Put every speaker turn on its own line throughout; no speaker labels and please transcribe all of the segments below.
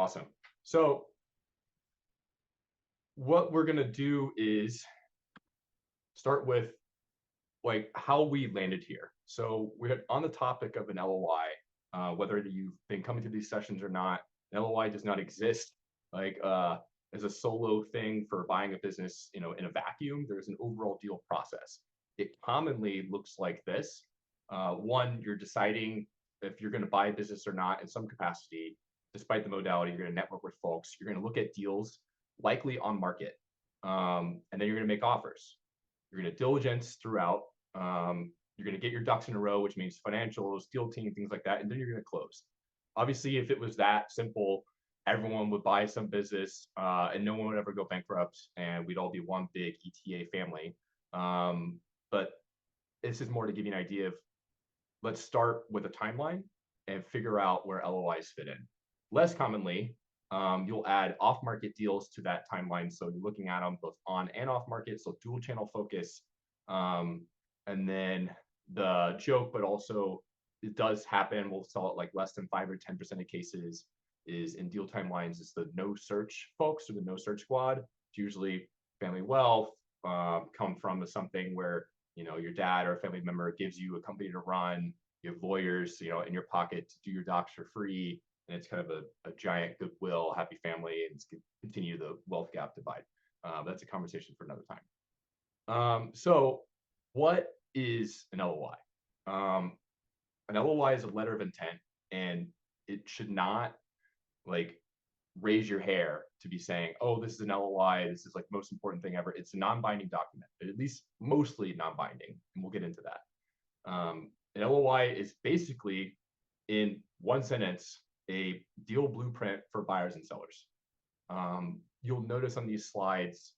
Awesome. So what we're gonna do is start with like how we landed here. So we're on the topic of an LOI, whether you've been coming to these sessions or not. An LOI does not exist like as a solo thing for buying a business, in a vacuum. There's an overall deal process. It commonly looks like this. One, you're deciding if you're going to buy a business or not in some capacity. Despite the modality, you're going to network with folks. You're going to look at deals likely on market, and then you're going to make offers. You're going to diligence throughout. You're going to get your ducks in a row, which means financials, deal team, things like that, and then you're going to close. Obviously, if it was that simple, everyone would buy some business, and no one would ever go bankrupt, and we'd all be one big ETA family. But this is more to give you an idea of, let's start with a timeline and figure out where LOIs fit in. Less commonly, you'll add off-market deals to that timeline. So you're looking at them both on and off market, so dual channel focus. And then the joke, but also it does happen, we'll sell it like less than 5 or 10% of cases, is in deal timelines is the no search folks or the no search squad. It's usually family wealth, come from something where your dad or a family member gives you a company to run, you have lawyers in your pocket to do your docs for free, and it's kind of a giant goodwill, happy family, and it's continue the wealth gap divide. That's a conversation for another time. So what is an LOI? An LOI is a letter of intent, and it should not like raise your hair to be saying, oh, this is an LOI, this is like the most important thing ever. It's a non-binding document, but at least mostly non-binding, and we'll get into that. An LOI is basically, in one sentence, a deal blueprint for buyers and sellers. You'll notice on these slides,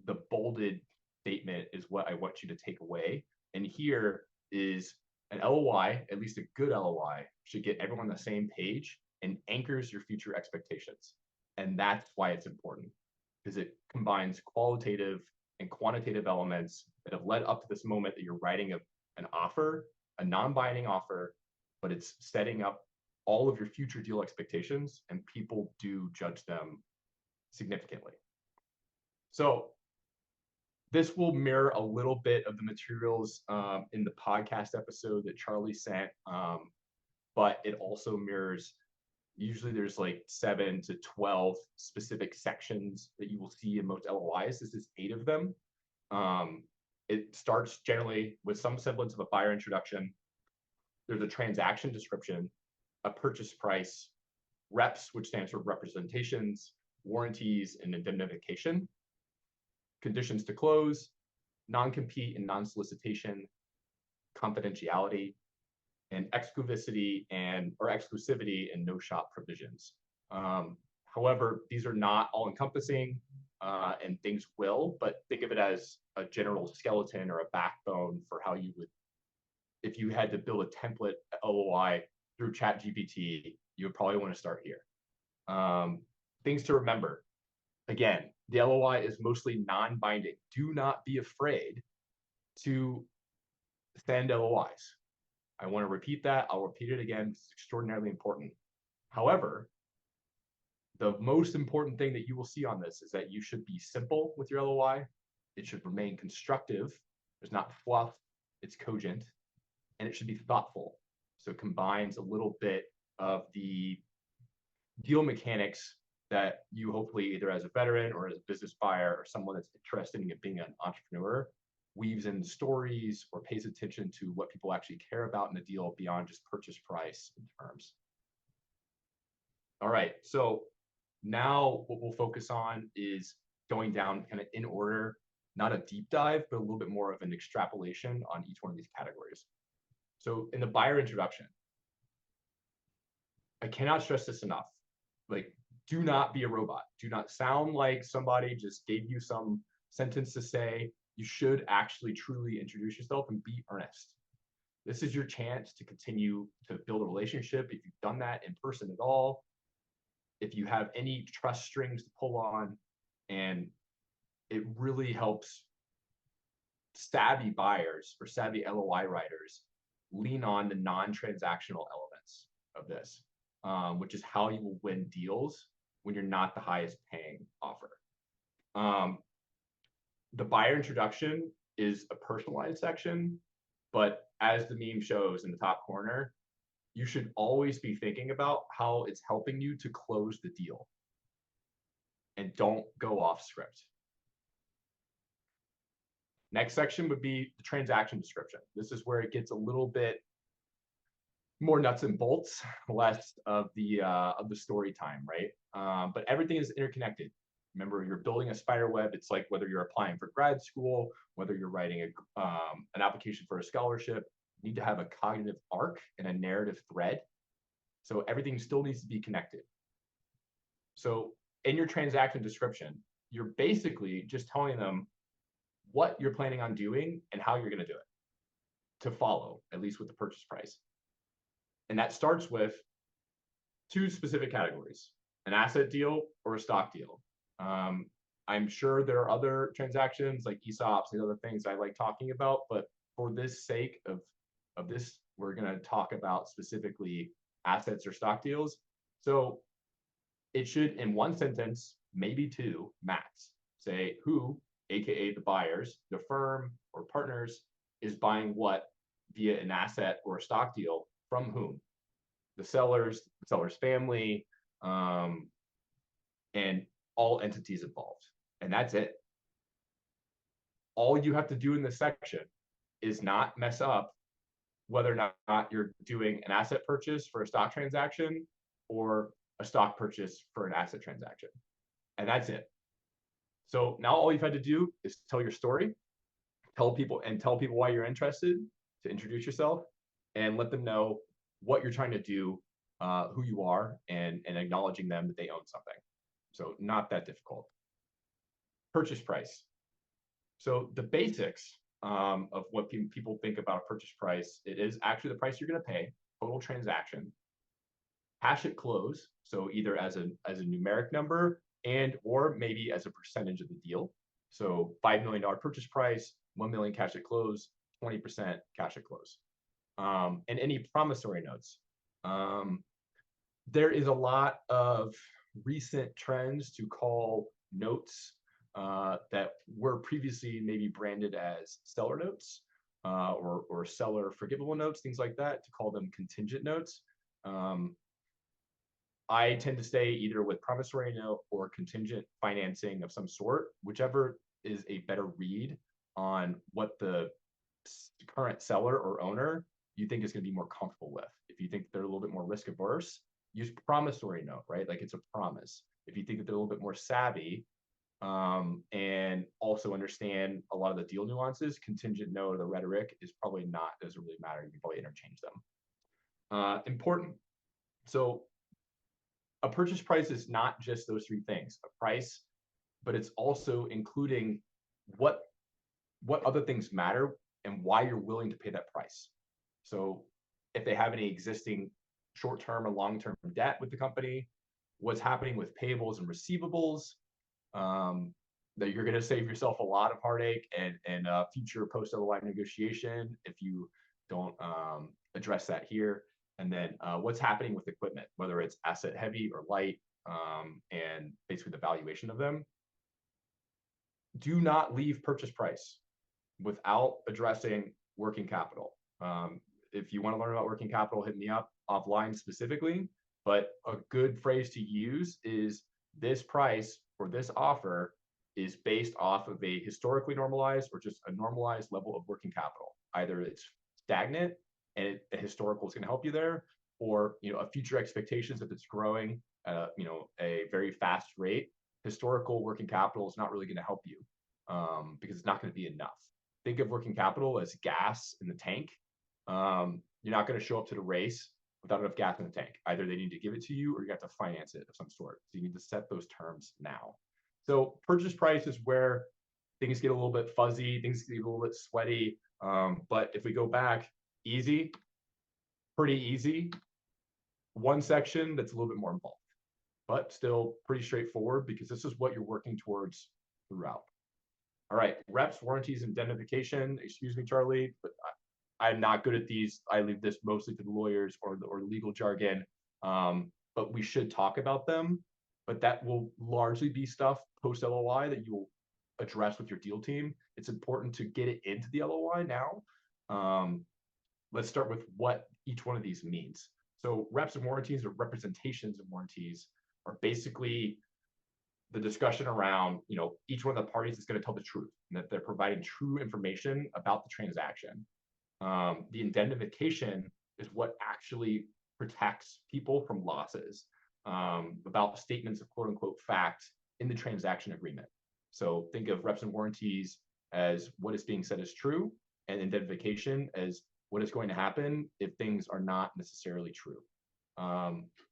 the bolded statement is what I want you to take away. And here is an LOI, at least a good LOI, should get everyone on the same page and anchors your future expectations. And that's why it's important, because it combines qualitative and quantitative elements that have led up to this moment that you're writing an offer, a non-binding offer, but it's setting up all of your future deal expectations, and people do judge them significantly. So this will mirror a little bit of the materials in the podcast episode that Charlie sent, but it also mirrors, usually there's like 7 to 12 specific sections that you will see in most LOIs. This is 8 of them. It starts generally with some semblance of a buyer introduction. There's a transaction description, a purchase price, reps, which stands for representations, warranties, and indemnification, conditions to close, non-compete and non-solicitation, confidentiality, and exclusivity and no shop provisions. However, these are not all encompassing, and things will, but think of it as a general skeleton or a backbone for how you would, if you had to build a template LOI through ChatGPT, you would probably want to start here. Things to remember. Again, the LOI is mostly non-binding. Do not be afraid to send LOIs. I want to repeat that. I'll repeat it again. It's extraordinarily important. However, the most important thing that you will see on this is that you should be simple with your LOI. It should remain constructive. There's not fluff. It's cogent. And it should be thoughtful. So it combines a little bit of the deal mechanics that you hopefully, either as a veteran or as a business buyer or someone that's interested in being an entrepreneur, weaves in stories or pays attention to what people actually care about in the deal beyond just purchase price and terms. All right, so now what we'll focus on is going down kind of in order, not a deep dive, but a little bit more of an extrapolation on each one of these categories. So in the buyer introduction, I cannot stress this enough. Like, do not be a robot. Do not sound like somebody just gave you some sentence to say. You should actually truly introduce yourself and be earnest. This is your chance to continue to build a relationship. If you've done that in person at all, if you have any trust strings to pull on, and it really helps savvy buyers or savvy LOI writers lean on the non-transactional elements of this, which is how you will win deals when you're not the highest paying offer. The buyer introduction is a personalized section, but as the meme shows in the top corner, you should always be thinking about how it's helping you to close the deal. And don't go off script. Next section would be the transaction description. This is where it gets a little bit more nuts and bolts, less of the story time, right? But everything is interconnected. Remember, you're building a spider web. It's like whether you're applying for grad school, whether you're writing an application for a scholarship, you need to have a cognitive arc and a narrative thread. So everything still needs to be connected. So in your transaction description, you're basically just telling them what you're planning on doing and how you're going to do it to follow, at least with the purchase price. And that starts with two specific categories, an asset deal or a stock deal. I'm sure there are other transactions like ESOPs and other things I like talking about, but for this sake of this, we're going to talk about specifically assets or stock deals. So it should, in one sentence, maybe two max, say who, aka the buyers, the firm or partners, is buying what via an asset or a stock deal from whom? The seller's family, and all entities involved. And that's it. All you have to do in this section is not mess up whether or not you're doing an asset purchase for a stock transaction or a stock purchase for an asset transaction. And that's it. So now all you've had to do is tell your story, tell people why you're interested, to introduce yourself, and let them know what you're trying to do, who you are, and acknowledging them that they own something. So not that difficult. Purchase price. So the basics of what people think about a purchase price, it is actually the price you're going to pay, total transaction, cash at close, so either as a numeric number and or maybe as a percentage of the deal. So $5 million purchase price, 1 million cash at close, 20% cash at close. And any promissory notes. There is a lot of recent trends to call notes that were previously maybe branded as seller notes or seller forgivable notes, things like that, to call them contingent notes. I tend to stay either with promissory note or contingent financing of some sort, whichever is a better read on what the current seller or owner you think is going to be more comfortable with. If you think they're a little bit more risk averse, use promissory note, right? Like it's a promise. If you think that they're a little bit more savvy and also understand a lot of the deal nuances, contingent note or the rhetoric is probably not, doesn't really matter. You can probably interchange them. Important. So a purchase price is not just those three things, a price, but it's also including what other things matter and why you're willing to pay that price. So if they have any existing short-term or long-term debt with the company, what's happening with payables and receivables, that you're going to save yourself a lot of heartache and future post-LOI negotiation if you don't address that here. And then what's happening with equipment, whether it's asset heavy or light, and basically the valuation of them. Do not leave purchase price without addressing working capital. If you want to learn about working capital, hit me up offline specifically. But a good phrase to use is this price for this offer is based off of a historically normalized or just a normalized level of working capital. Either it's stagnant and a historical is going to help you there, or a future expectations if it's growing at a very fast rate. Historical working capital is not really going to help you because it's not going to be enough. Think of working capital as gas in the tank. You're not going to show up to the race without enough gas in the tank. Either they need to give it to you or you have to finance it of some sort. So you need to set those terms now. So purchase price is where things get a little bit fuzzy, things get a little bit sweaty. But if we go back, easy, pretty easy. One section that's a little bit more involved, but still pretty straightforward because this is what you're working towards throughout. All right, reps, warranties, indemnification. Excuse me, Charlie, but I'm not good at these. I leave this mostly to the lawyers or legal jargon, but we should talk about them. but that will largely be stuff post LOI that you will address with your deal team. It's important to get it into the LOI now. Let's start with what each one of these means. So reps and warranties, or representations and warranties, are basically the discussion around, each one of the parties is going to tell the truth and that they're providing true information about the transaction. The indemnification is what actually protects people from losses, about statements of quote unquote fact in the transaction agreement. So think of reps and warranties as what is being said is true, and indemnification as what is going to happen if things are not necessarily true.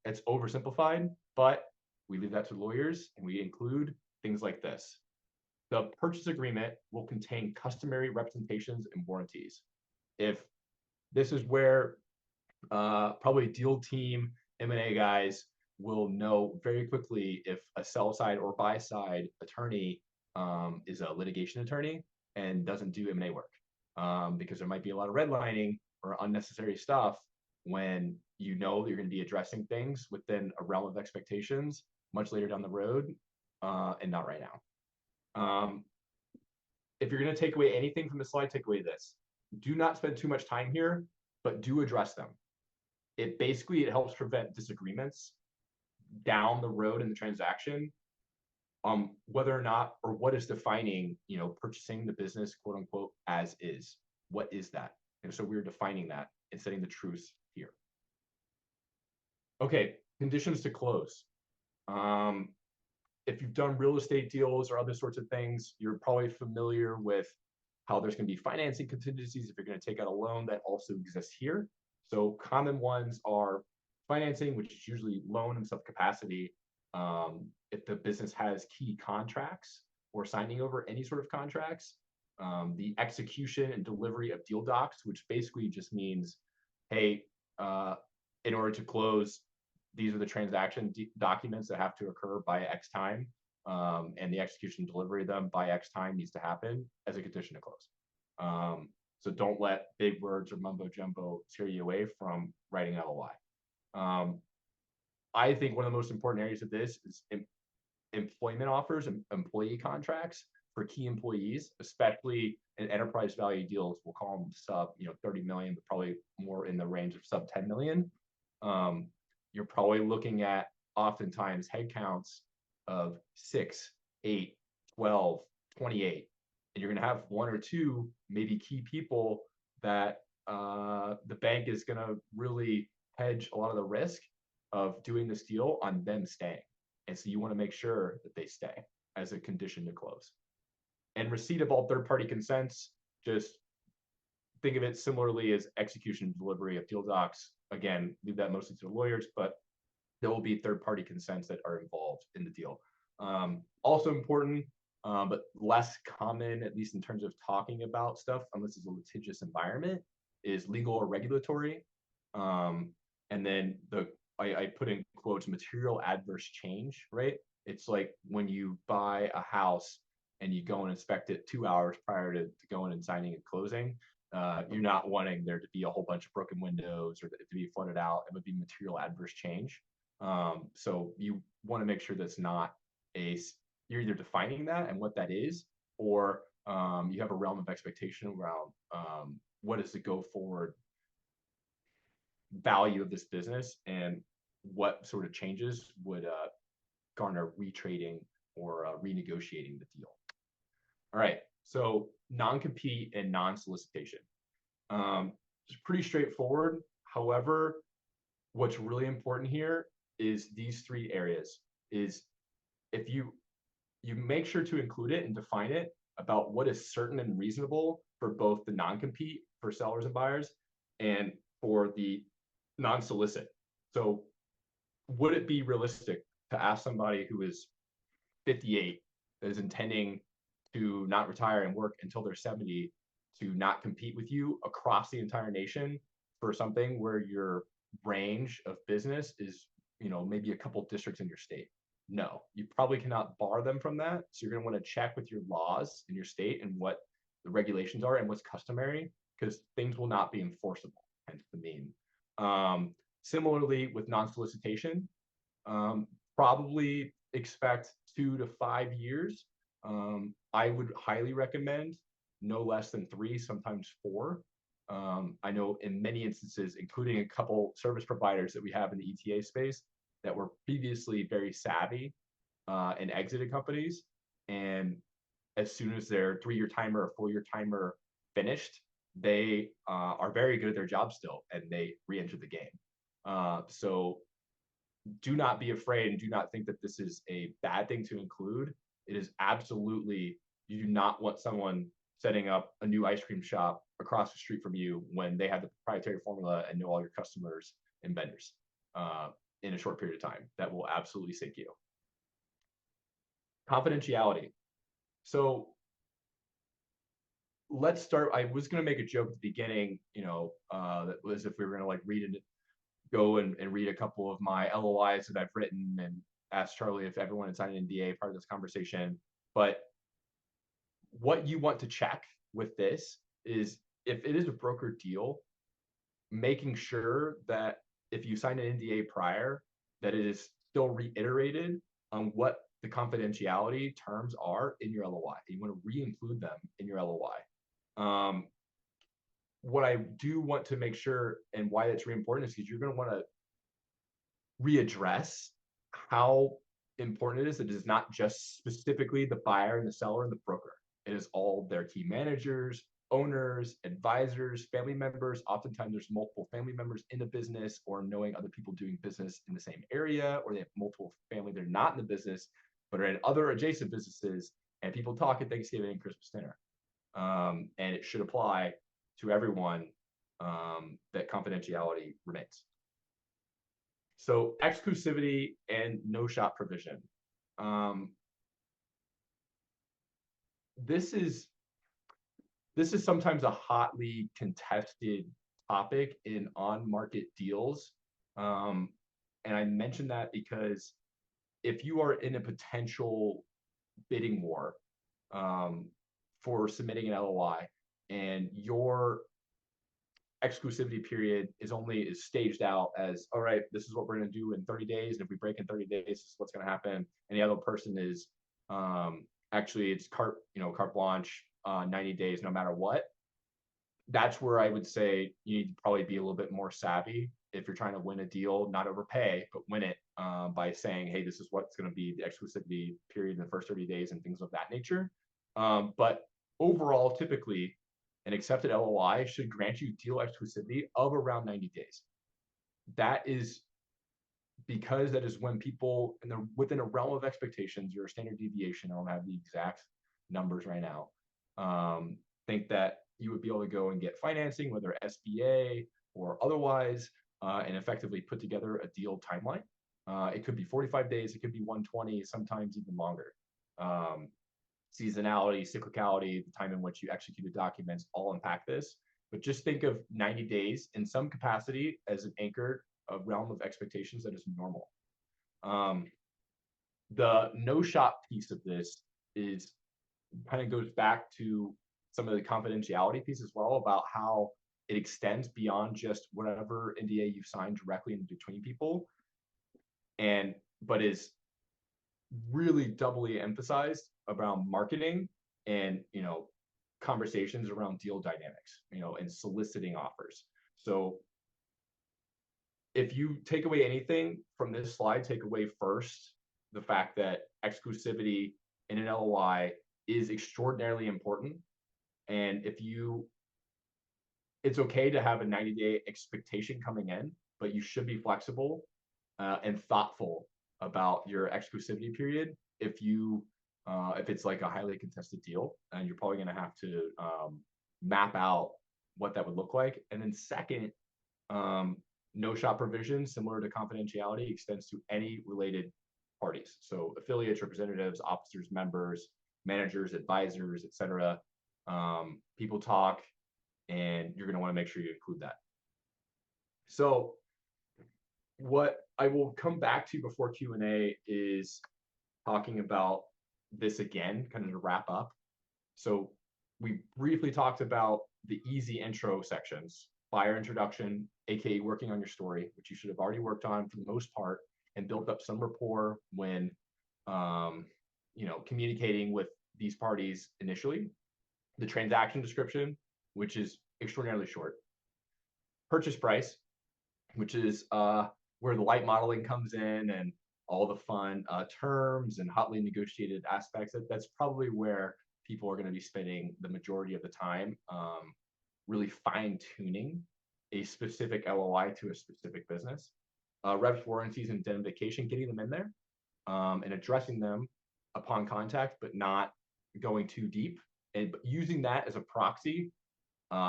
It's oversimplified, but we leave that to lawyers, and we include things like this. The purchase agreement will contain customary representations and warranties. If this is where probably deal team, M&A guys will know very quickly if a sell side or buy side attorney is a litigation attorney and doesn't do M&A work, because there might be a lot of redlining or unnecessary stuff when you know that you're going to be addressing things within a realm of expectations much later down the road, and not right now. If you're going to take away anything from the slide, take away this. Do not spend too much time here, but do address them. It helps prevent disagreements down the road in the transaction, whether or not, or what is defining, purchasing the business, quote unquote, as is. What is that? And so we're defining that and setting the truth here. Okay, conditions to close. If you've done real estate deals or other sorts of things, you're probably familiar with how there's going to be financing contingencies if you're going to take out a loan. That also exists here. So common ones are financing, which is usually loan in some capacity. If the business has key contracts or signing over any sort of contracts, the execution and delivery of deal docs, which basically just means, hey, in order to close, these are the transaction documents that have to occur by X time, and the execution and delivery of them by X time needs to happen as a condition to close. So don't let big words or mumbo jumbo scare you away from writing an LOI. I think one of the most important areas of this is employment offers and employee contracts for key employees, especially in enterprise value deals. We'll call them sub 30 million, but probably more in the range of sub 10 million. You're probably looking at oftentimes headcounts of 6, 8, 12, 28. And you're going to have one or two maybe key people that the bank is going to really hedge a lot of the risk of doing this deal on them staying. And so you want to make sure that they stay as a condition to close. And receipt of all third-party consents, just think of it similarly as execution and delivery of deal docs. Again, leave that mostly to the lawyers, but there will be third-party consents that are involved in the deal. Also important, but less common, at least in terms of talking about stuff, unless it's a litigious environment, is legal or regulatory. And then I put in quotes, material adverse change, right? It's like when you buy a house and you go and inspect it 2 hours prior to going and signing and closing. You're not wanting there to be a whole bunch of broken windows or to be flooded out. It would be material adverse change. So you want to make sure that's not you're either defining that and what that is, or you have a realm of expectation around what is the go forward value of this business and what sort of changes would garner retrading or renegotiating the deal. All right, so non-compete and non-solicitation. It's pretty straightforward. However, what's really important here is these three areas. Is if you make sure to include it and define it about what is certain and reasonable for both the non-compete for sellers and buyers and for the non-solicit. So would it be realistic to ask somebody who is 58 that is intending to not retire and work until they're 70 to not compete with you across the entire nation for something where your range of business is, maybe a couple districts in your state? No, you probably cannot bar them from that. So you're going to want to check with your laws in your state and what the regulations are and what's customary, because things will not be enforceable, hence the meme. Similarly with non-solicitation, probably expect 2 to 5 years. I would highly recommend no less than 3, sometimes 4. I know in many instances, including a couple service providers that we have in the ETA space that were previously very savvy and exited companies. And as soon as their 3-year timer or 4-year timer finished, they are very good at their job still, and they re-enter the game. So do not be afraid and do not think that this is a bad thing to include. It is absolutely, you do not want someone setting up a new ice cream shop across the street from you when they have the proprietary formula and know all your customers and vendors in a short period of time. That will absolutely sink you. Confidentiality. So let's start. I was going to make a joke at the beginning, that was if we were going to like go and read a couple of my LOIs that I've written and ask Charlie if everyone had signed an NDA part of this conversation. But what you want to check with this is if it is a broker deal, making sure that if you sign an NDA prior, that it is still reiterated on what the confidentiality terms are in your LOI. You want to re-include them in your LOI. What I do want to make sure and why that's really important is because you're going to want to readdress how important it is that it is not just specifically the buyer and the seller and the broker. It is all their key managers, owners, advisors, family members. Oftentimes there's multiple family members in the business or knowing other people doing business in the same area, or they have multiple family that are not in the business, but are in other adjacent businesses, and people talk at Thanksgiving and Christmas dinner. And it should apply to everyone that confidentiality remains. So exclusivity and no shop provision. This is sometimes a hotly contested topic in on-market deals. And I mention that because if you are in a potential bidding war for submitting an LOI and your exclusivity period is staged out as, all right, this is what we're going to do in 30 days. And if we break in 30 days, this is what's going to happen. And the other person is actually it's carte blanche, 90 days, no matter what. That's where I would say you need to probably be a little bit more savvy if you're trying to win a deal, not overpay, but win it by saying, hey, this is what's going to be the exclusivity period in the first 30 days and things of that nature. But overall, typically, an accepted LOI should grant you deal exclusivity of around 90 days. That is because that is when people within a realm of expectations, your standard deviation, I don't have the exact numbers right now, think that you would be able to go and get financing, whether SBA or otherwise, and effectively put together a deal timeline. It could be 45 days, it could be 120, sometimes even longer. Seasonality, cyclicality, the time in which you executed documents all impact this. But just think of 90 days in some capacity as an anchor, a realm of expectations that is normal. The no shop piece of this is kind of goes back to some of the confidentiality piece as well, about how it extends beyond just whatever NDA you've signed directly in between people, but is really doubly emphasized around marketing and conversations around deal dynamics, and soliciting offers. So if you take away anything from this slide, take away first the fact that exclusivity in an LOI is extraordinarily important. And it's okay to have a 90-day expectation coming in, but you should be flexible and thoughtful about your exclusivity period. If it's like a highly contested deal, and you're probably going to have to map out what that would look like. And then second, no shop provision, similar to confidentiality, extends to any related parties. So affiliates, representatives, officers, members, managers, advisors, etc. People talk, and you're going to want to make sure you include that. So what I will come back to before Q&A is talking about this again, kind of to wrap up. So we briefly talked about the easy intro sections, buyer introduction, aka working on your story, which you should have already worked on for the most part and built up some rapport when communicating with these parties initially, the transaction description, which is extraordinarily short, purchase price, which is where the light modeling comes in and all the fun terms and hotly negotiated aspects. That's probably where people are going to be spending the majority of the time, really fine tuning a specific LOI to a specific business. Reps, warranties, and indemnification, getting them in there and addressing them upon contact, but not going too deep, and using that as a proxy,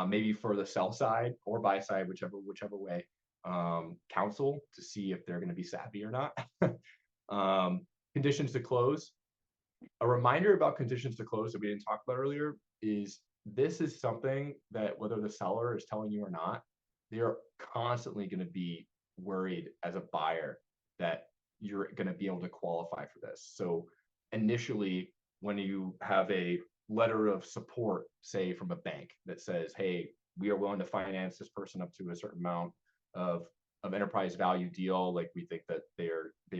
maybe for the sell side or buy side, whichever way, counsel to see if they're going to be savvy or not. Conditions to close. A reminder about conditions to close that we didn't talk about earlier is this is something that whether the seller is telling you or not, they're constantly going to be worried as a buyer that you're going to be able to qualify for this. So initially, when you have a letter of support, say from a bank that says, hey, we are willing to finance this person up to a certain amount of enterprise value deal, like we think that they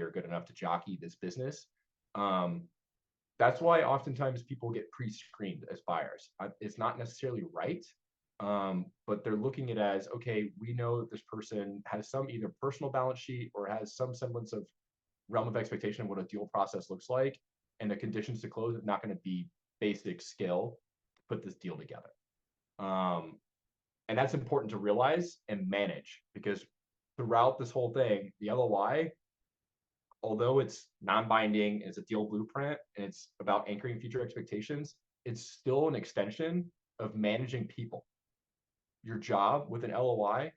are good enough to jockey this business. That's why oftentimes people get pre-screened as buyers. It's not necessarily right, but they're looking at it as, okay, we know that this person has some either personal balance sheet or has some semblance of realm of expectation of what a deal process looks like, and the conditions to close is not going to be basic skill to put this deal together. And that's important to realize and manage, because throughout this whole thing, the LOI, although it's non-binding, it's a deal blueprint, and it's about anchoring future expectations, it's still an extension of managing people. Your job with an LOI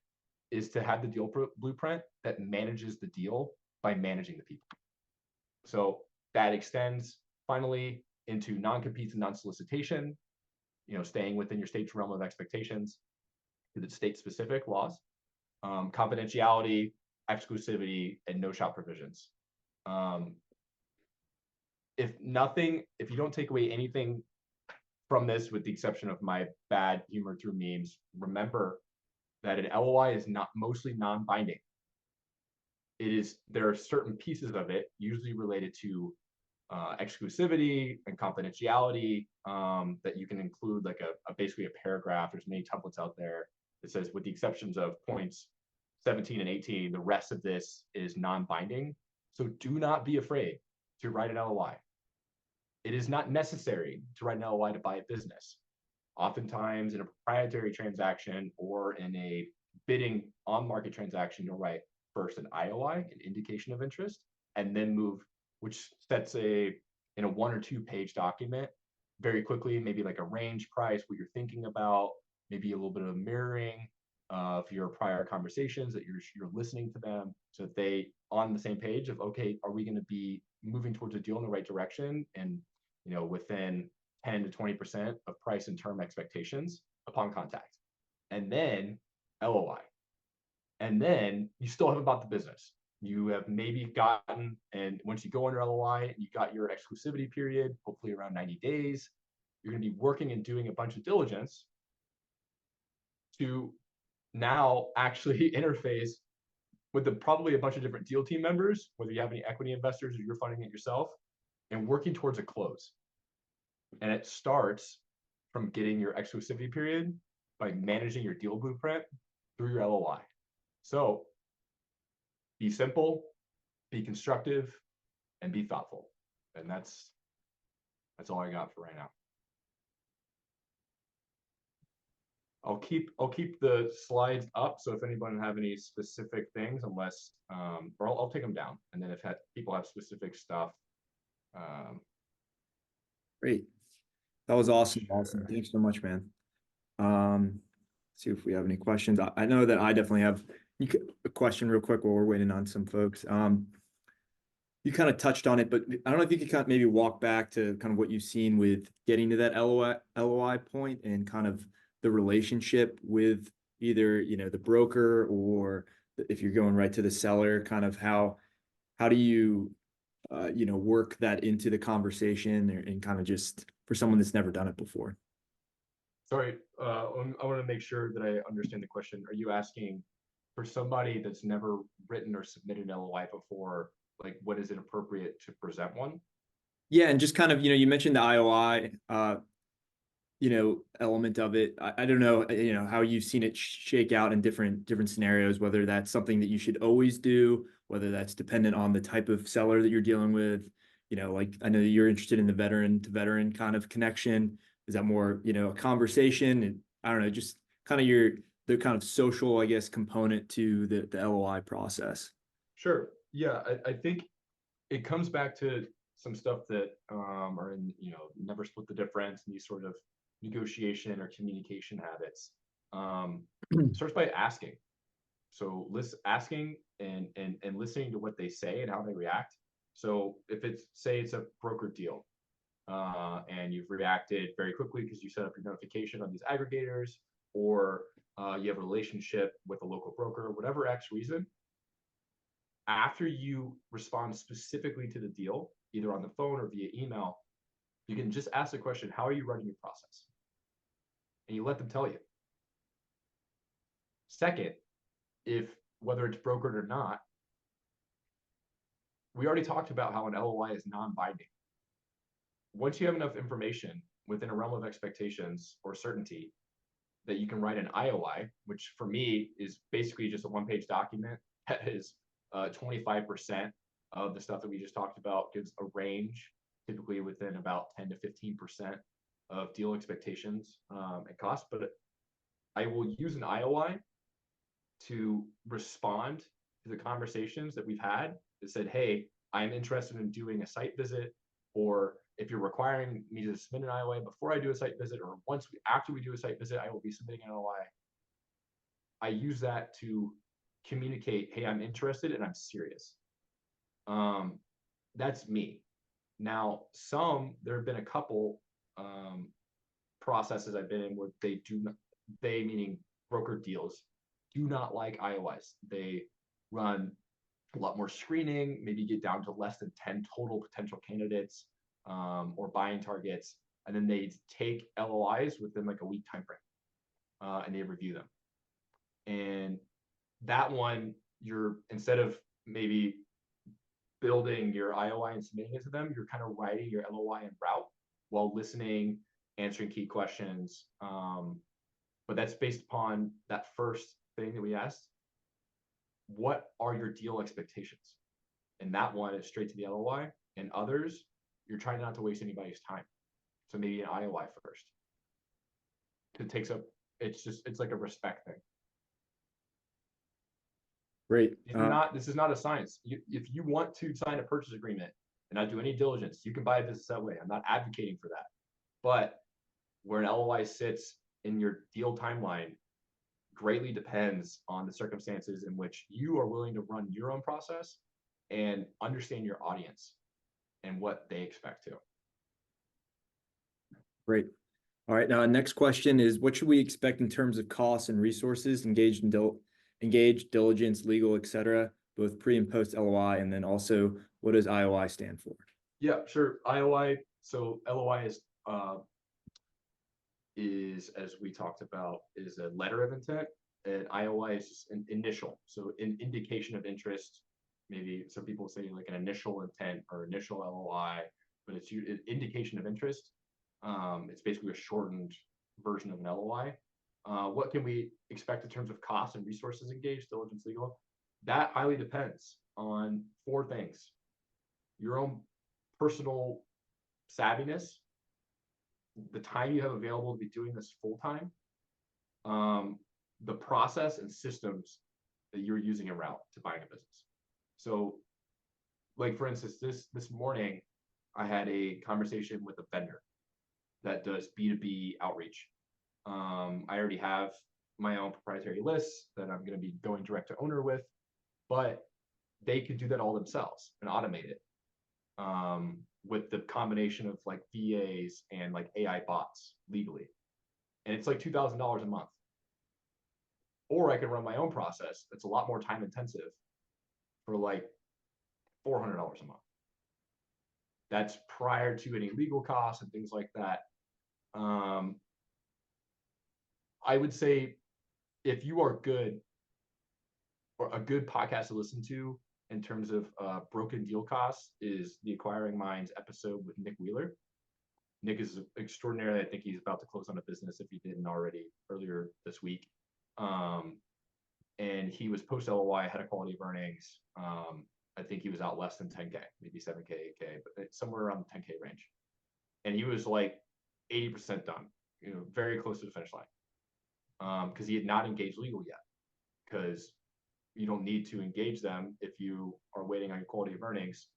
is to have the deal blueprint that manages the deal by managing the people. So that extends finally into non-competes and non-solicitation, staying within your state's realm of expectations to the state-specific laws, confidentiality, exclusivity, and no-shop provisions. If you don't take away anything from this, with the exception of my bad humor through memes, remember that an LOI is not mostly non-binding. There are certain pieces of it, usually related to exclusivity and confidentiality, that you can include like basically a paragraph. There's many templates out there that says, with the exceptions of points 17 and 18, the rest of this is non-binding. So do not be afraid to write an LOI. It is not necessary to write an LOI to buy a business. Oftentimes in a proprietary transaction or in a bidding on-market transaction, you'll write first an IOI, an indication of interest, and then move, which sets in a 1 or 2 page document very quickly, maybe like a range price, what you're thinking about, maybe a little bit of mirroring of your prior conversations, that you're listening to them, so that they on the same page of, okay, are we going to be moving towards a deal in the right direction, and within 10 to 20% of price and term expectations upon contact. And then LOI. And then you still haven't bought the business. You have maybe gotten, and once you go under LOI, you got your exclusivity period, hopefully around 90 days. You're going to be working and doing a bunch of diligence to now actually interface with probably a bunch of different deal team members, whether you have any equity investors or you're funding it yourself, and working towards a close. And it starts from getting your exclusivity period by managing your deal blueprint through your LOI. So be simple, be constructive, and be thoughtful. And that's all I got for right now. I'll keep the slides up, so if anyone have any specific things, unless or I'll take them down, and then if people have specific stuff.
Great, that was awesome. Sure. Awesome, thanks so much, man. See if we have any questions. I know that I definitely have a question real quick while we're waiting on some folks. You kind of touched on it, but I don't know if you could kind of maybe walk back to kind of what you've seen with getting to that LOI point, and kind of the relationship with either, the broker, or if you're going right to the seller, kind of how do you, work that into the conversation, and kind of just for someone that's never done it before.
Sorry, I want to make sure that I understand the question. Are you asking for somebody that's never written or submitted an LOI before, like what is it appropriate to present one?
Yeah, and just kind of, you mentioned the IOI, element of it. I don't know, how you've seen it shake out in different scenarios, whether that's something that you should always do, whether that's dependent on the type of seller that you're dealing with. Like I know that you're interested in the veteran to veteran kind of connection. Is that more, a conversation? And I don't know, just kind of the kind of social, I guess, component to the LOI process.
Sure. Yeah, I think it comes back to some stuff that are in, never split the difference and these sort of negotiation or communication habits. Starts by asking. So asking and listening to what they say and how they react. So if it's, say it's a broker deal, and you've reacted very quickly because you set up your notification on these aggregators, or you have a relationship with a local broker, whatever X reason, after you respond specifically to the deal, either on the phone or via email, you can just ask the question, how are you running your process? And you let them tell you. Second, if whether it's brokered or not, we already talked about how an LOI is non-binding. Once you have enough information within a realm of expectations or certainty that you can write an IOI, which for me is basically just a one-page document that is 25% of the stuff that we just talked about, gives a range, typically within about 10 to 15% of deal expectations and cost. But I will use an IOI to respond to the conversations that we've had that said, hey, I'm interested in doing a site visit, or if you're requiring me to submit an IOI before I do a site visit, or after we do a site visit, I will be submitting an LOI. I use that to communicate, hey, I'm interested and I'm serious. That's me. Now, there have been a couple processes I've been in where they meaning broker deals, do not like IOIs. They run a lot more screening, maybe get down to less than 10 total potential candidates or buying targets. And then they take LOIs within like a week time frame and they review them. And that one, instead of maybe building your IOI and submitting it to them, you're kind of writing your LOI en route while listening, answering key questions. But that's based upon that first thing that we asked. What are your deal expectations? And that one is straight to the LOI. And others, you're trying not to waste anybody's time. So maybe an IOI first. It's like a respect thing.
Great.
This is not a science. If you want to sign a purchase agreement and not do any diligence, you can buy a business that way. I'm not advocating for that. But where an LOI sits in your deal timeline greatly depends on the circumstances in which you are willing to run your own process and understand your audience and what they expect to.
Great. All right. Now, next question is, what should we expect in terms of costs and resources engaged, diligence, legal, et cetera, both pre and post LOI? And then also, what does IOI stand for?
Yeah, sure. IOI. So LOI is, as we talked about, is a letter of intent, and IOI is just an initial. So an indication of interest. Maybe some people say like an initial intent or initial LOI, but it's an indication of interest. It's basically a shortened version of an LOI. What can we expect in terms of costs and resources engaged, diligence, legal? That highly depends on four things: your own personal savviness, the time you have available to be doing this full time, the process and systems that you're using en route to buying a business. So, like for instance, this morning, I had a conversation with a vendor that does B2B outreach. I already have my own proprietary lists that I'm going to be going direct to owner with, but they could do that all themselves and automate it with the combination of like VAs and like AI bots legally. And it's like $2,000 a month. Or I can run my own process that's a lot more time intensive for like $400 a month. That's prior to any legal costs and things like that. I would say if you are good, or a good podcast to listen to in terms of broken deal costs is the Acquiring Minds episode with Nick Wheeler. Nick is extraordinary. I think he's about to close on a business if he didn't already earlier this week. And he was post LOI, had a quality of earnings. I think he was out less than 10K, maybe 7K, 8K, but somewhere around the 10K range. And he was like 80% done, very close to the finish line. Because he had not engaged legal yet. Because you don't need to engage them if you are waiting on your quality of earnings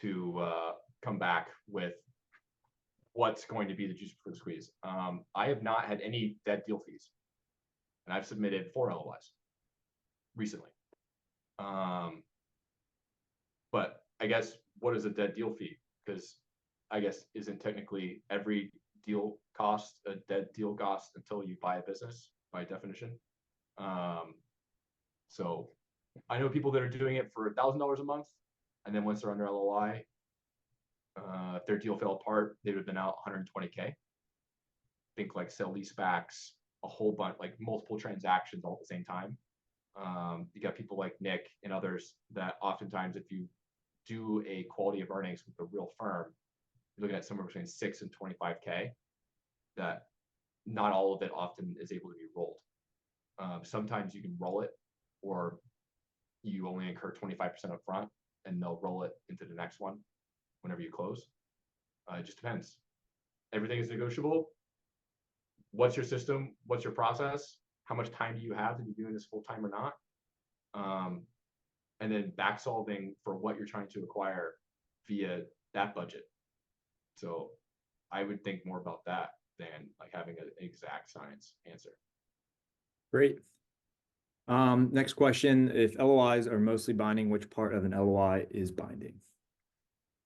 to come back with what's going to be the juice for the squeeze. I have not had any dead deal fees, and I've submitted 4 LOIs recently. But I guess what is a dead deal fee? Because I guess isn't technically every deal cost a dead deal cost until you buy a business by definition. So I know people that are doing it for $1,000 a month, and then once they're under LOI, if their deal fell apart, they would have been out 120K. Think like sell leasebacks, a whole bunch, like multiple transactions all at the same time. You got people like Nick and others that oftentimes, if you do a quality of earnings with a real firm, you're looking at somewhere between 6 and 25K. That not all of it often is able to be rolled. Sometimes you can roll it, or you only incur 25% up front and they'll roll it into the next one whenever you close. It just depends. Everything is negotiable. What's your system? What's your process? How much time do you have to be doing this full time or not? And then back solving for what you're trying to acquire via that budget. So I would think more about that than like having an exact science answer.
Great. Next question. If LOIs are mostly binding, which part of an LOI is binding?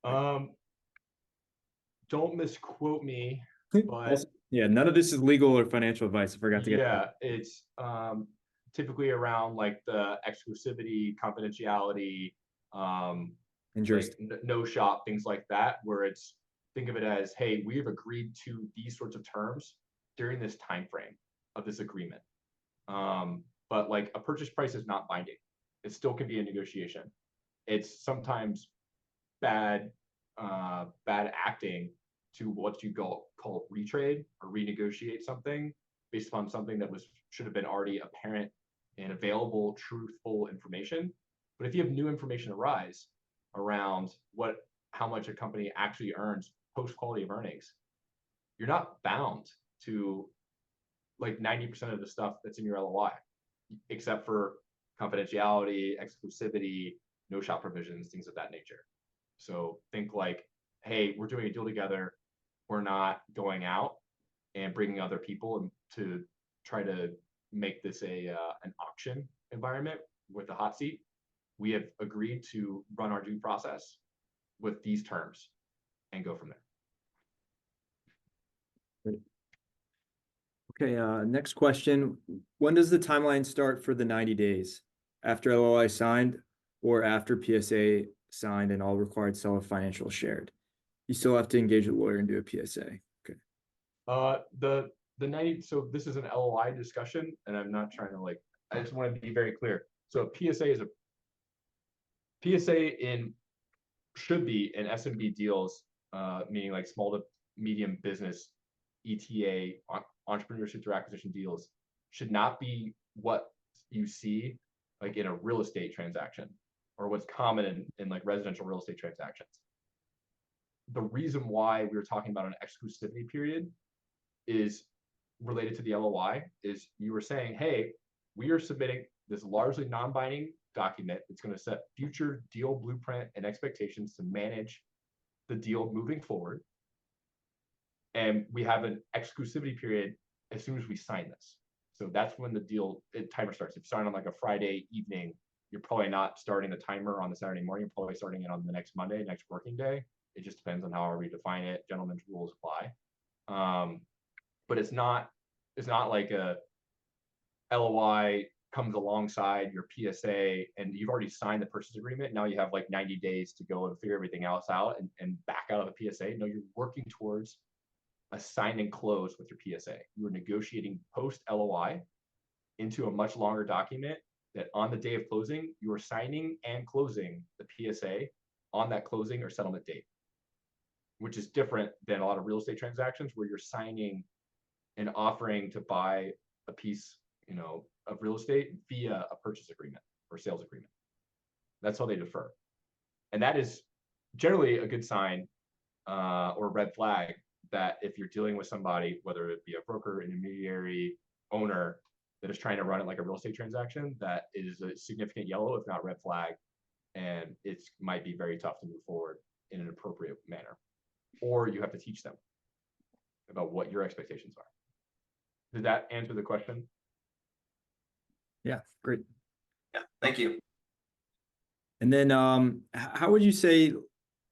Don't misquote me, but
yeah, none of this is legal or financial advice. I forgot to get that.
It's typically around like the exclusivity, confidentiality, like no shop, things like that, where it's, think of it as, hey, we have agreed to these sorts of terms during this time frame of this agreement. But like a purchase price is not binding. It still can be a negotiation. It's sometimes bad acting to what you call retrade or renegotiate something based upon something that should have been already apparent and available, truthful information. But if you have new information arise around how much a company actually earns post quality of earnings, you're not bound to like 90% of the stuff that's in your LOI, except for confidentiality, exclusivity, no shop provisions, things of that nature. So think like, hey, we're doing a deal together. We're not going out and bringing other people to try to make this an auction environment with a hot seat. We have agreed to run our due process with these terms and go from there.
Great. Okay, next question. When does the timeline start for the 90 days? After LOI signed or after PSA signed and all required seller financials shared? You still have to engage a lawyer and do a PSA. Okay.
The 90, so this is an LOI discussion, and I'm not trying to I just want to be very clear. So a PSA is should be in SMB deals, meaning like small to medium business, ETA, entrepreneurship through acquisition deals, should not be what you see like in a real estate transaction or what's common in like residential real estate transactions. The reason why we were talking about an exclusivity period is related to the LOI is you were saying, hey, we are submitting this largely non-binding document that's going to set future deal blueprint and expectations to manage the deal moving forward. And we have an exclusivity period as soon as we sign this. So that's when the timer starts. If you sign on like a Friday evening, you're probably not starting the timer on the Saturday morning. You're probably starting it on the next Monday, next working day. It just depends on however you define it. Gentlemen's rules apply. But it's not like a LOI comes alongside your PSA and you've already signed the purchase agreement. Now you have like 90 days to go and figure everything else out and back out of the PSA. No, you're working towards a sign and close with your PSA. You are negotiating post LOI into a much longer document that on the day of closing, you are signing and closing the PSA on that closing or settlement date, which is different than a lot of real estate transactions where you're signing and offering to buy a piece, of real estate via a purchase agreement or sales agreement. That's how they defer. And that is generally a good sign or a red flag that if you're dealing with somebody, whether it be a broker, intermediary, owner that is trying to run it like a real estate transaction, that is a significant yellow, if not red flag, and it might be very tough to move forward in an appropriate manner. Or you have to teach them about what your expectations are. Did that answer the question?
Yeah, great.
Yeah, thank you.
And then how would you say,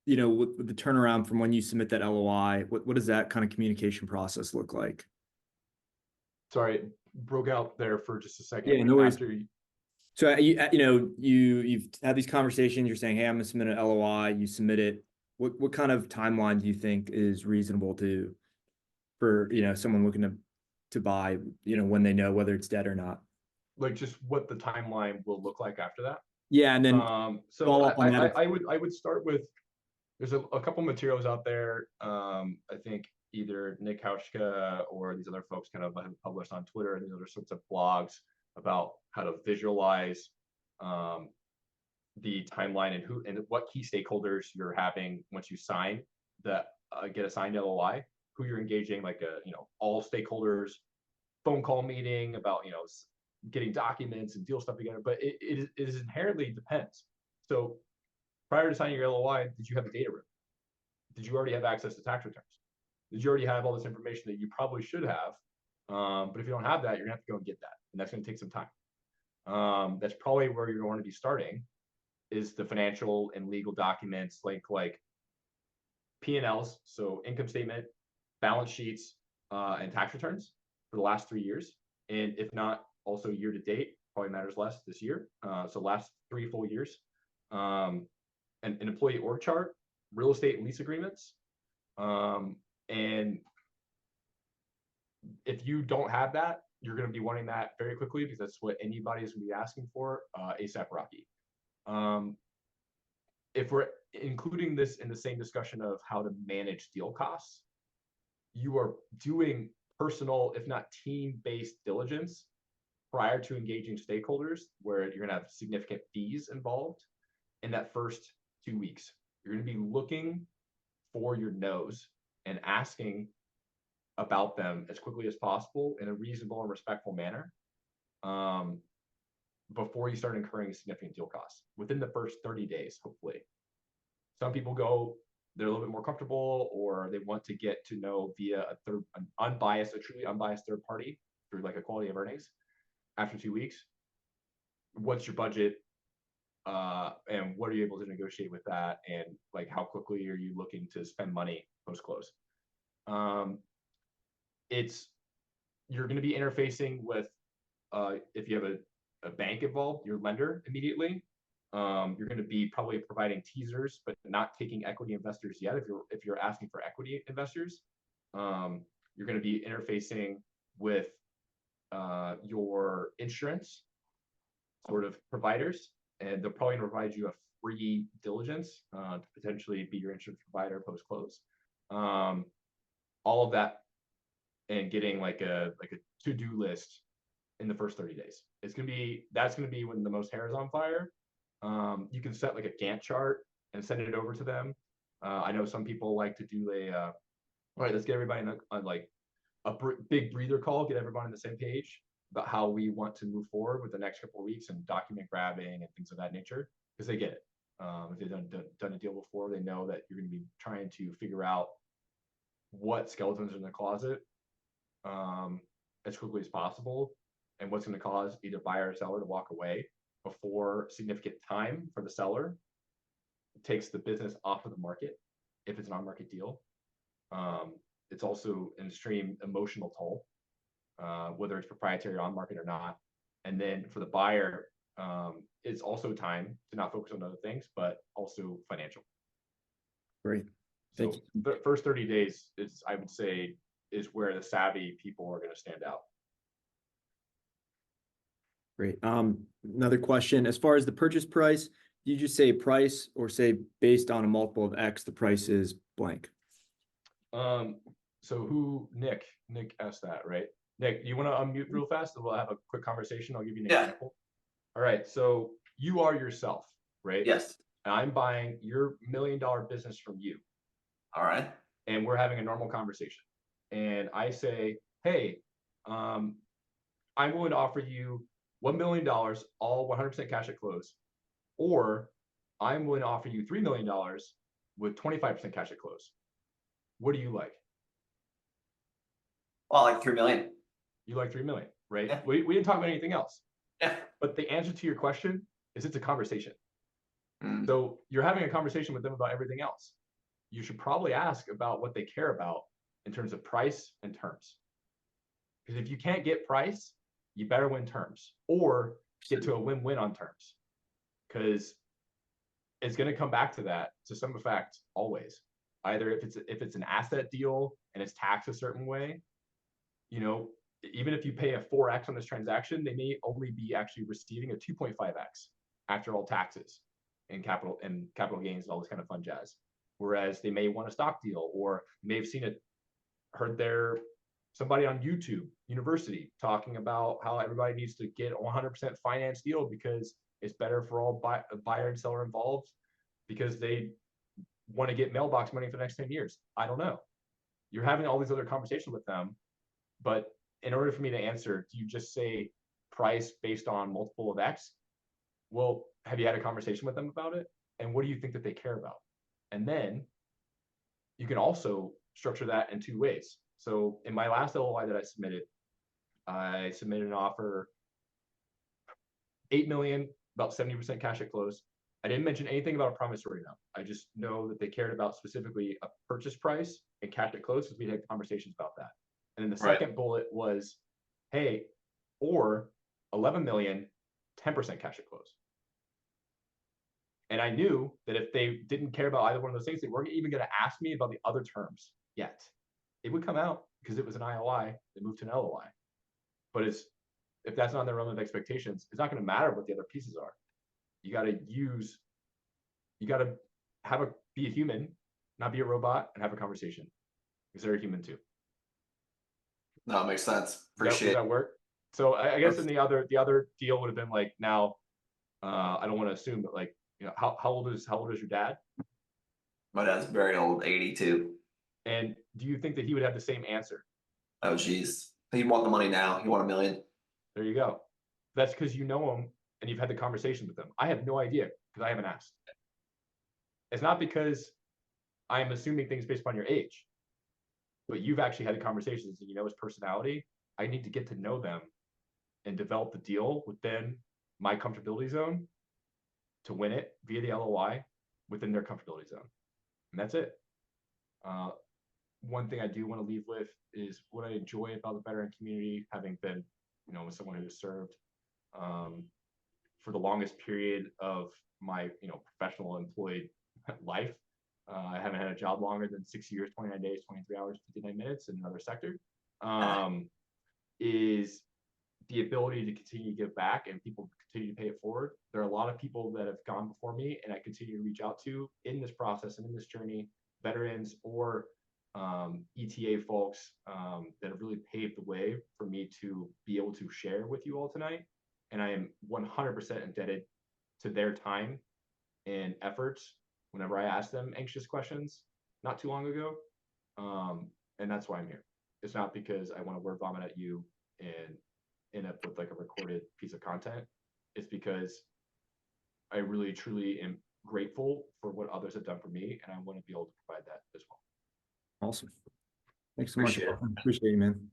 with the turnaround from when you submit that LOI, what does that kind of communication process look like?
Sorry, broke out there for just a second.
Yeah, no worries.
After you,
So you've had these conversations. You're saying, "Hey, I'm gonna submit an LOI." You submit it. What kind of timeline do you think is reasonable for someone looking to buy? When they know whether it's dead or not.
like just what the timeline will look like after that.
Yeah, and then
So
follow up on that.
I would start with, there's a couple materials out there. I think either Nick Hauschka or these other folks kind of have published on Twitter and these other sorts of blogs about how to visualize the timeline and who and what key stakeholders you're having once you sign the get a signed LOI, who you're engaging, like all stakeholders phone call meeting about getting documents and deal stuff together. But it is inherently depends. So prior to signing your LOI, did you have a data room? Did you already have access to tax returns? Did you already have all this information that you probably should have? But if you don't have that, you're gonna have to go and get that, and that's gonna take some time. That's probably where you're going to be starting, is the financial and legal documents like P&Ls, so income statement, balance sheets, and tax returns for the last 3 years, and if not, also year to date, probably matters less this year. So last 3 full years, an employee org chart, real estate and lease agreements, and if you don't have that, you're going to be wanting that very quickly because that's what anybody is going to be asking for ASAP Rocky. If we're including this in the same discussion of how to manage deal costs, you are doing personal, if not team-based diligence prior to engaging stakeholders where you're going to have significant fees involved in that first 2 weeks. You're going to be looking for your no's and asking about them as quickly as possible in a reasonable and respectful manner before you start incurring significant deal costs within the first 30 days, hopefully. Some people they're a little bit more comfortable, or they want to get to know via a truly unbiased third party through like a quality of earnings after 2 weeks. What's your budget? And what are you able to negotiate with that? And like, how quickly are you looking to spend money post-close? You're going to be interfacing with, if you have a bank involved, your lender immediately. You're going to be probably providing teasers, but not taking equity investors yet. If you're asking for equity investors, you're going to be interfacing with your insurance sort of providers, and they'll probably provide you a free diligence to potentially be your insurance provider post-close. All of that, and getting like a to-do list in the first 30 days. That's gonna be when the most hair is on fire. You can set like a Gantt chart and send it over to them. I know some people like to do all right, let's get everybody on like a big breather call, get everybody on the same page about how we want to move forward with the next couple of weeks, and document grabbing and things of that nature, because they get it. If they've done a deal before, they know that you're going to be trying to figure out what skeletons are in the closet as quickly as possible, and what's going to cause either buyer or seller to walk away before significant time for the seller takes the business off of the market if it's an on-market deal. It's also an extreme emotional toll, whether it's proprietary or on-market or not. And then for the buyer, it's also time to not focus on other things, but also financial.
Great. Thank
So
you.
the first 30 days is, I would say, is where the savvy people are going to stand out.
Great. Another question, as far as the purchase price, do you just say price or say based on a multiple of X, the price is blank?
So Nick asked that, right? Nick, you want to unmute real fast and we'll have a quick conversation? I'll give you an
Yeah.
example. All right. So you are yourself, right?
Yes.
And I'm buying your $1 million business from you.
All right.
And we're having a normal conversation. And I say, hey, I'm willing to offer you $1 million, all 100% cash at close, or I'm willing to offer you $3 million with 25% cash at close. What do you like?
Well, like 3 million.
You like 3 million, right?
Yeah.
We didn't talk about anything else.
Yeah.
But the answer to your question is it's a conversation.
Mm.
So you're having a conversation with them about everything else. You should probably ask about what they care about in terms of price and terms. Because if you can't get price, you better win terms or get to a win-win on terms. Because it's going to come back to that to some effect always. Either if it's an asset deal and it's taxed a certain way, you know, even if you pay a 4x on this transaction, they may only be actually receiving a 2.5x after all taxes and capital gains and all this kind of fun jazz. Whereas they may want a stock deal, or may have heard somebody on YouTube University talking about how everybody needs to get a 100% finance deal because it's better for all buyer and seller involved because they want to get mailbox money for the next 10 years. I don't know. You're having all these other conversations with them, but in order for me to answer, do you just say price based on multiple of X? Well, have you had a conversation with them about it? And what do you think that they care about? And then you can also structure that in two ways. So in my last LOI that I submitted an offer 8 million, about 70% cash at close. I didn't mention anything about a promissory note. I just know that they cared about specifically a purchase price and cash at close because we had conversations about that. And then the second bullet was, hey, or 11 million, 10% cash at close. And I knew that if they didn't care about either one of those things, they weren't even going to ask me about the other terms yet. It would come out because it was an IOI. They moved to an LOI. But if that's not in the realm of expectations, it's not going to matter what the other pieces are. You got to be a human, not be a robot, and have a conversation because they're a human too.
No, it makes sense. Appreciate
Does that work? So I guess in the other deal would have been like, now I don't want to assume, but like, you know, how old is your dad?
My dad's very old, 82.
And do you think that he would have the same answer?
Oh, geez. He want the money now. He want $1 million.
There you go. That's because you know him and you've had the conversation with him. I have no idea because I haven't asked. It's not because I am assuming things based upon your age, but you've actually had the conversations and you know his personality. I need to get to know them and develop the deal within my comfortability zone to win it via the LOI within their comfortability zone. And that's it. One thing I do want to leave with is what I enjoy about the veteran community, having been, you know, someone who has served for the longest period of my, you know, professional employed life. I haven't had a job longer than 6 years, 29 days, 23 hours, 59 minutes in another sector. Is the ability to continue to give back and people continue to pay it forward. There are a lot of people that have gone before me and I continue to reach out to in this process and in this journey, veterans or ETA folks that have really paved the way for me to be able to share with you all tonight. And I am 100% indebted to their time and efforts whenever I ask them anxious questions not too long ago. And that's why I'm here. It's not because I want to word vomit at you and end up with like a recorded piece of content. It's because I really truly am grateful for what others have done for me, and I want to be able to provide that as well.
Awesome. Thanks so much.
Appreciate it.
Appreciate you, man.